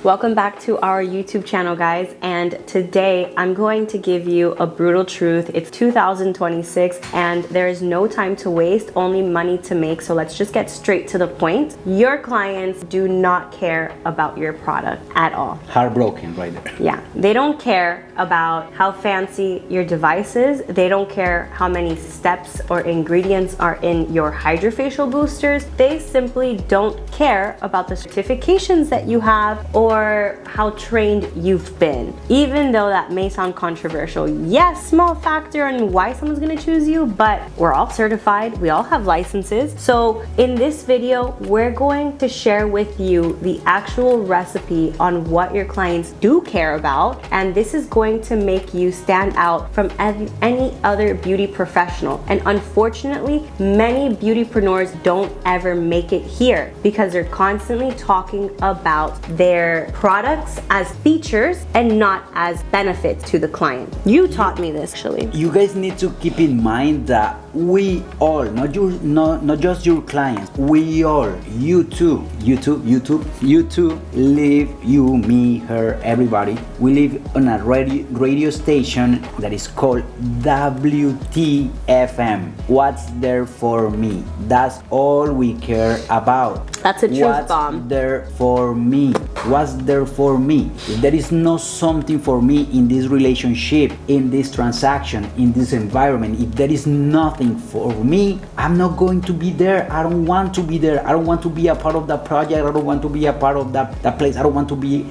Welcome back to our YouTube channel, guys, and today I'm going to give you a brutal truth. It's 2026 and there is no time to waste, only money to make. So let's just get straight to the point. Your clients do not care about your product at all. Heartbroken right there. Yeah, they don't care about how fancy your device is. They don't care how many steps or ingredients are in your hydrofacial boosters. They simply don't care about the certifications that you have or how trained you've been. Even though that may sound controversial, yes, small factor in why someone's gonna choose you, but we're all certified, we all have licenses. So in this video, we're going to share with you the actual recipe on what your clients do care about, and this is going to make you stand out from any other beauty professional. And unfortunately, many beautypreneurs don't ever make it here because they're constantly talking about their products as features and not as benefits to the client. You taught me this, actually. You guys need to keep in mind that we all, not just your clients, we all, you too, live, you, me, her, everybody. We live on a radio station that is called WTFM. What's there for me? That's all we care about. That's a truth bomb. What's there for me? What's there for me? If there is no something for me in this relationship, in this transaction, in this environment, if there is nothing for me, I'm not going to be there. I don't want to be there. I don't want to be a part of that project. I don't want to be a part of that place. I don't want to be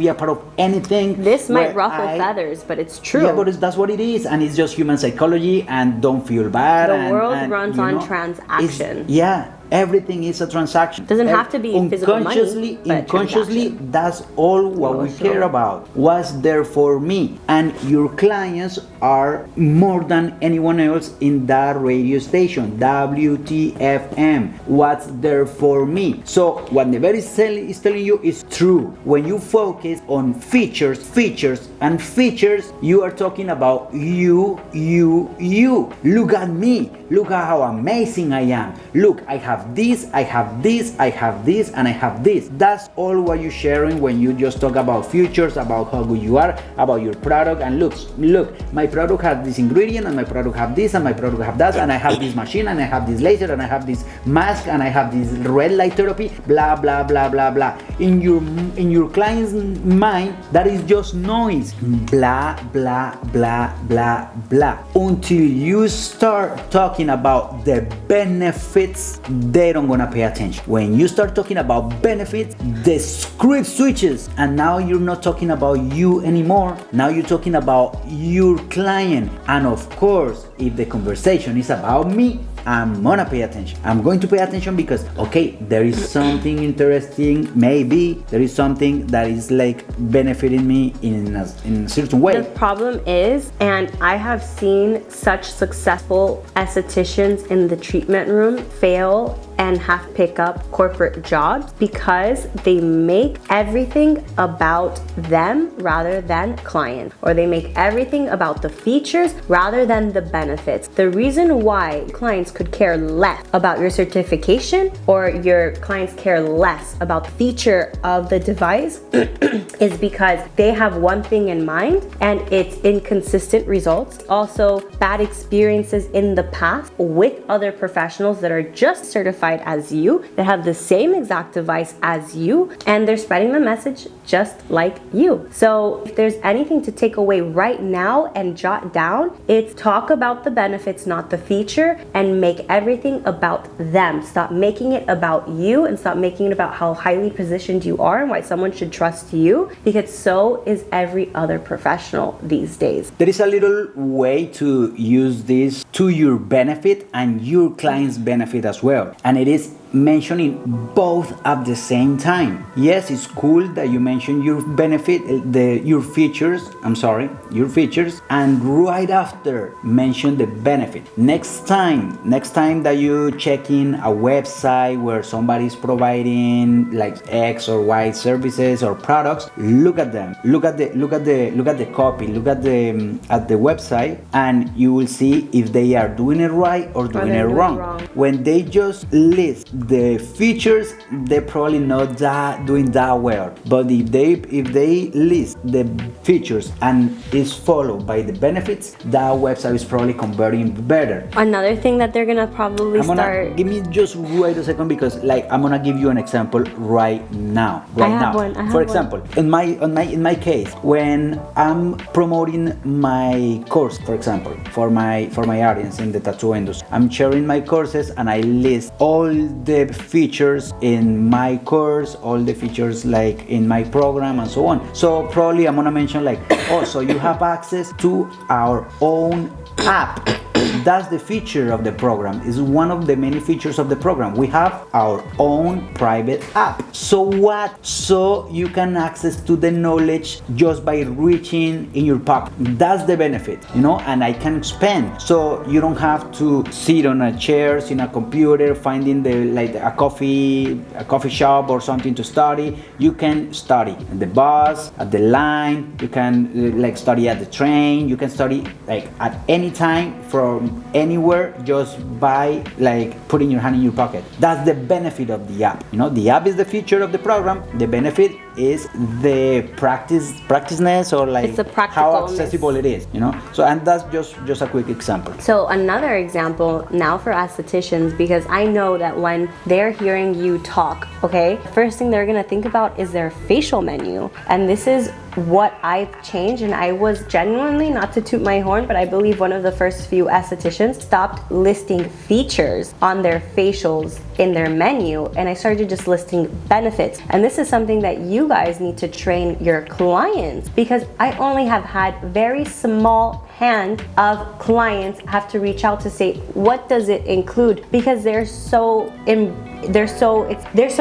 a part of anything. This might ruffle feathers, but it's true. Yeah, but that's what it is, and it's just human psychology. And don't feel bad. The world runs on transaction. Yeah. Everything is a transaction. Doesn't have to be physical money, but unconsciously, that's all what we care about. What's there for me? And your clients are more than anyone else in that radio station, WTFM. What's there for me? So what Nevette is telling you is true. When you focus on features, you are talking about you. Look at me. Look at how amazing I am. Look, I have this, and I have this. That's all what you're sharing when you just talk about features, about how good you are, about your product. And look, my product has this ingredient, and my product have this, and my product have that, and I have this machine, and I have this laser, and I have this mask, and I have this red light therapy, blah, blah, blah, blah, blah. In your client's mind, that is just noise. Blah, blah, blah, blah, blah. Until you start talking about the benefits, they don't gonna pay attention. When you start talking about benefits, the script switches, and now you're not talking about you anymore. Now you're talking about your client. And of course, if the conversation is about me, I'm gonna pay attention. I'm going to pay attention because, okay, there is something interesting. Maybe there is something that is like benefiting me in a certain way. The problem is, and I have seen such successful estheticians in the treatment room fail and have to pick up corporate jobs because they make everything about them rather than client, or they make everything about the features rather than the benefits. The reason why clients could care less about your certification or your clients care less about the feature of the device is because they have one thing in mind, and it's inconsistent results. Also, bad experiences in the past with other professionals that are just certified as you, that have the same exact device as you, and they're spreading the message just like you. So if there's anything to take away right now and jot down, it's talk about the benefits, not the feature, and make everything about them. Stop making it about you, and stop making it about how highly positioned you are and why someone should trust you, because so is every other professional these days. There is a little way to use this to your benefit and your client's benefit as well, and it is mentioning both at the same time. Yes, it's cool that you mention your benefit, your features, and right after mention the benefit. Next time that you check in a website where somebody's providing like X or Y services or products, look at them. Look at the copy. Look at the website, and you will see if they are doing it right or doing it wrong. When they just list the features, they're probably not doing that well. But if they list the features and is followed by the benefits, that website is probably converting better. Another thing that they're gonna probably start. Give me just wait a second, because like I'm gonna give you an example right now. For example, in my case, when I'm promoting my course, for example, for my audience in the tattoo industry, I'm sharing my courses and I list all the features in my course, all the features like in my program and so on. So probably I'm gonna mention like, oh, so you have access to our own app. That's the feature of the program. It's one of the many features of the program. We have our own private app. So what? So you can access to the knowledge just by reaching in your pocket. That's the benefit, and I can expand. So you don't have to sit on a chair, in a computer, finding a coffee shop or something to study. You can study at the bus, at the line. You can study at the train. You can study at any time from anywhere, just by putting your hand in your pocket. That's the benefit of the app. The app is the feature of the program. The benefit is the practiceness, or it's the how accessible it is. So, and that's just a quick example. So another example now for estheticians, because I know that when they're hearing you talk, okay, first thing they're gonna think about is their facial menu. And this is what I've changed, and I was genuinely, not to toot my horn, but I believe one of the first few estheticians stopped listing features on their facials in their menu, and I started just listing benefits. And this is something that you guys need to train your clients, because I only have had very small hand of clients have to reach out to say, what does it include? Because they're so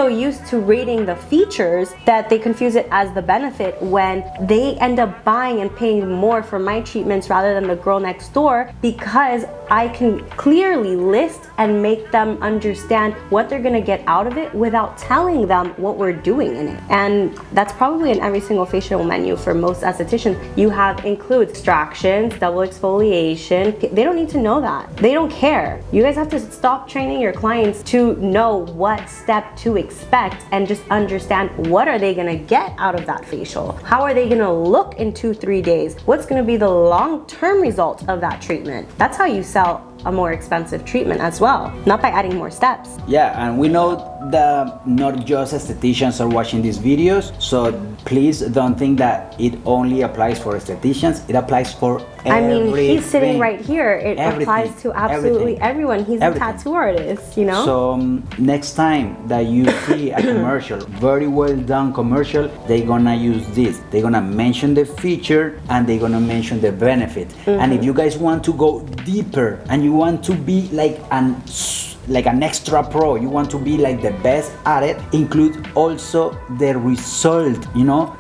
used to reading the features that they confuse it as the benefit, when they end up buying and paying more for my treatments rather than the girl next door, because I can clearly list and make them understand what they're gonna get out of it without telling them what we're doing in it. And that's probably in every single facial menu for most estheticians. You have includes extractions, double exfoliation. They don't need to know that. They don't care. You guys have to stop training your clients to know what step to expect and just understand what are they gonna get out of that facial. How are they gonna look in 2-3 days? What's gonna be the long-term result of that treatment? That's how you sell a more expensive treatment as well, not by adding more steps. Yeah, and we know that not just estheticians are watching these videos, so please don't think that it only applies for estheticians. It applies for everything. He's sitting right here. It applies to absolutely everyone. He's a tattoo artist, So next time that you see a commercial, very well done commercial, they're gonna use this. They're gonna mention the feature and they're gonna mention the benefit. And if you guys want to go deeper and you want to be like an extra pro, you want to be like the best at it, include also the result.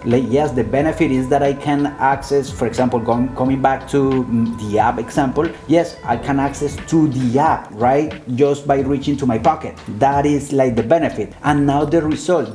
Yes, the benefit is that I can access, for example, coming back to the app example, yes, I can access to the app, right, just by reaching to my pocket. That is like the benefit. And now the result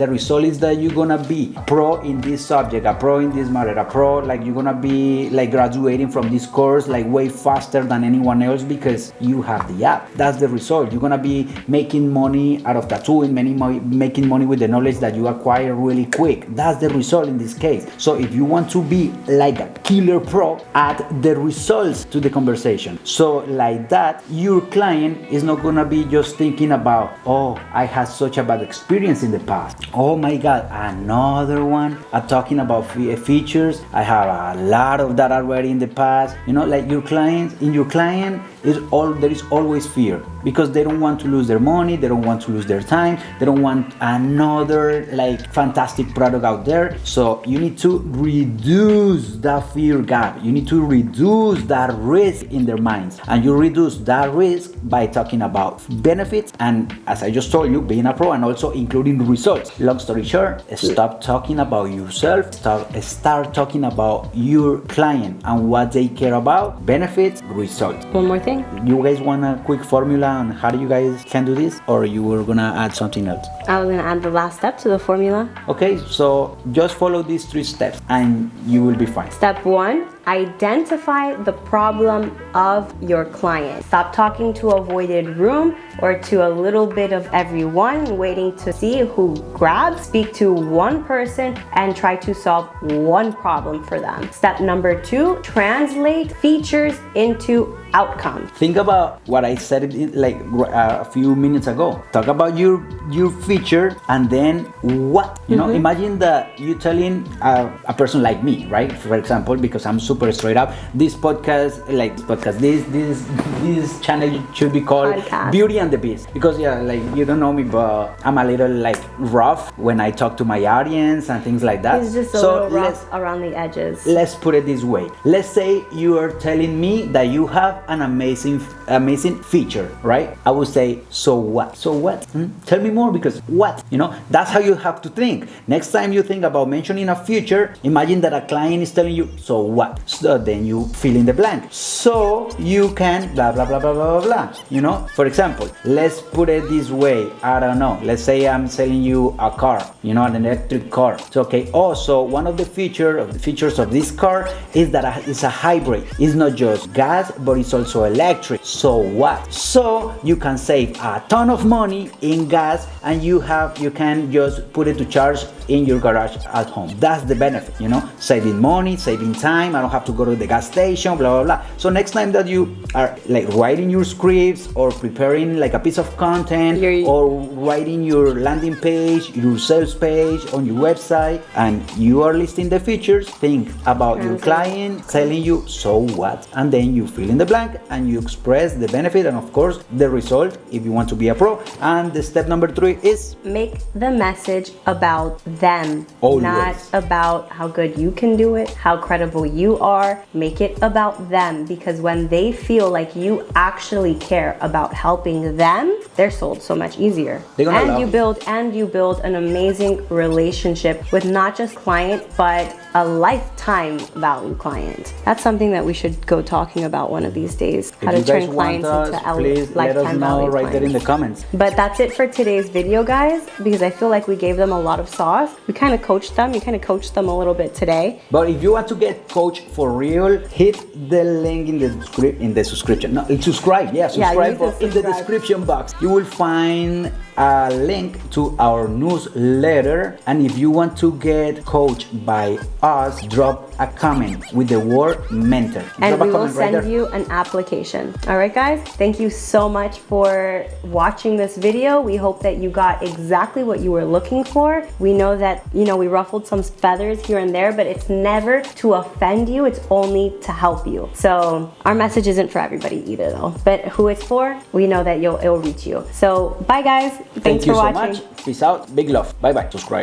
is that you're gonna be pro in this subject, a pro in this matter, a pro, you're gonna be graduating from this course way faster than anyone else, because you have the app. That's the result. You're gonna be making money out of tattooing, making money with the knowledge that you acquire really quick. That's the result in this case. So if you want to be like a killer pro, add the results to the conversation. So like that, your client is not gonna be just thinking about, oh, I had such a bad experience in the past. Oh my God, another one. I'm talking about features. I have a lot of that already in the past. Your client, there is always fear, because they don't want to lose their money, they don't want to lose their time, they don't want another fantastic product out there. So you need to reduce that fear gap. You need to reduce that risk in their minds, and you reduce that risk by talking about benefits and, as I just told you, being a pro, and also including results. Long story short, stop talking about yourself, start talking about your client and what they care about. Benefits, results. One more thing. You guys want a quick formula on how you guys can do this, or you were gonna add something else? I was gonna add the last step to the formula. Okay, so just follow these 3 steps and you will be fine. Step 1, identify the problem of your client. Stop talking to avoided room or to a little bit of everyone, waiting to see who grabs. Speak to one person and try to solve one problem for them. Step number 2, translate features into outcomes. Think about what I said like a few minutes ago. Talk about your feature and then what, you know, imagine that you telling a person like me, right? For example, because I'm super straight up, this channel should be called Podcast. Beauty and the Beast, because like you don't know me, but I'm a little like rough when I talk to my audience and things like that. It's just a little rough around the edges. Let's put it this way. Let's say you are telling me that you have an amazing feature, right? I would say, so what? So what? Tell me more, because what? You know, that's how you have to think. Next time you think about mentioning a feature, imagine that a client is telling you, so what? So then you fill in the blank. So you can blah, blah, blah, blah, blah, blah. You know, for example, let's put it this way. I don't know. Let's say I'm selling you a car, you know, an electric car. So, okay. Also, one of the features of this car is that it's a hybrid. It's not just gas, but it's also electric. So what? So you can save a ton of money in gas, and you can just put it to charge in your garage at home. That's the benefit, you know, saving money, saving time. I don't have to go to the gas station, blah, blah, blah. So next time that you are like writing your scripts or preparing like a piece of content or writing your landing page, your sales page on your website, and you are listing the features, think about your client telling you, so what? And then you fill in the blank and you express the benefit and of course the result if you want to be a pro. And the step number 3 is make the message about them. Always. Not about how good you can do it, how credible you are. Make it about them, because when they feel like you actually care about helping them, they're sold so much easier. And you build an amazing relationship with not just client, but a lifetime value client. That's something that we should go talking about one of these days. How to turn clients into lifetime value right there in the comments. But that's it for today's video, guys, because I feel like we gave them a lot of sauce. We kind of coached them. You kind of coached them a little bit today. But if you want to get coached for real, hit the link in the subscription. No, subscribe. Yeah, subscribe in the description box. You will find a link to our newsletter, and if you want to get coached by us, drop a comment with the word mentor. And we will send you an application. All right, guys, thank you so much for watching this video. We hope that you got exactly what you were looking for. We know that, you know, we ruffled some feathers here and there, but it's never to offend you. It's only to help you. So our message isn't for everybody either, though, but who it's for, we know that it'll reach you. So bye, guys. Thanks for watching. Thank you so much. Peace out. Big love. Bye bye. Subscribe.